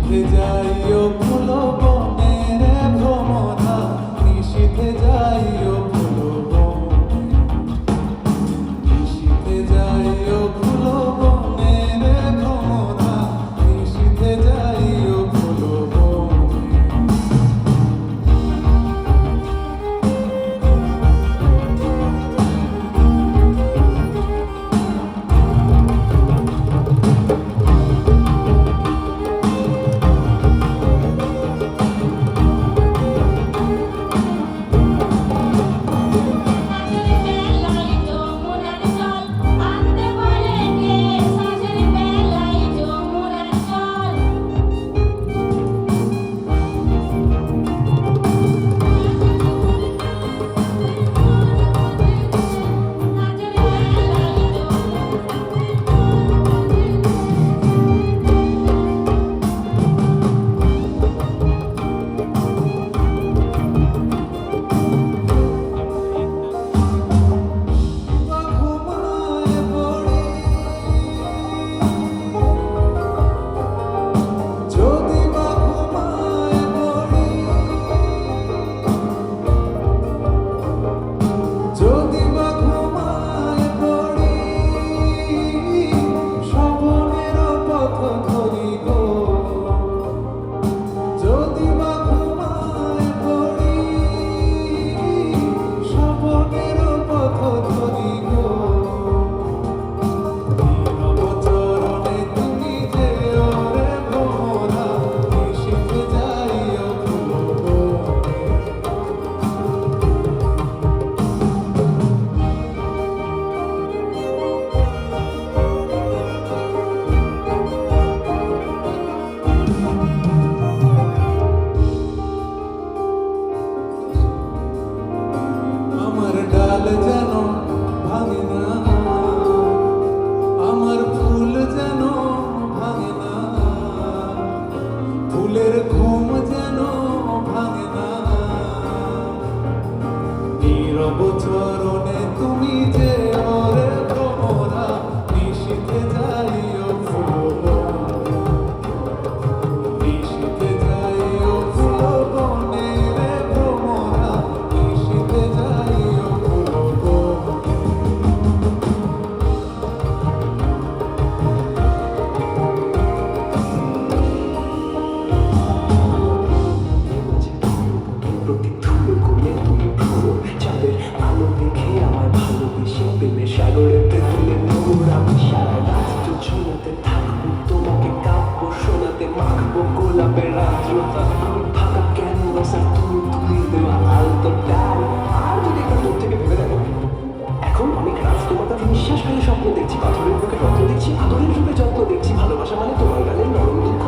নিশীথে যাইও ফুল বনে রে ভ্রমরা, নিশীথে যাইও ফুল বনে, নিশীথে যাইও ফুল বনে রে ভ্রমরা, নিশীথে যাইও ফুল বনে। ডাল যেন ভাঙে না, আমার ফুল যেন ভাঙে না, ফুলের ঘুম যেন ভাঙে না, নীরব চরণে তুমি যে ওরে ভ্রমরা, নিশীথে যাইও ফুল বনে, নিশীথে যাইও ফুল বনে রে ভ্রমরা, নিশীথে যাইও ফুল বনে। প্রতি ধুলো করে তুমি ভুলো, চাঁদের আলো দেখে আমার ভালোবেসে প্রেমের সাগরেতে তুলে নোর। আমি সারা রাত জোছনাতে থাকবো, তোমাকে কাব্য শোনাতে মাখবো গোলাপের আর্দ্রতা। আমি ফাঁকা ক্যানভাস আর তুমি তুলে দেওয়া আলতো ডাল। আর যদি একবার দূর থেকে ভেবে দেখো, এখন অনেক রাত তোমার কাছে নিঃশ্বাস ফেলে স্বপ্ন দেখছি, পাথরের বুকে রত্ন দেখছি, আদরের রূপে যত্ন দেখছি। ভালোবাসা মানে তোমার গালে নরম দুঃখ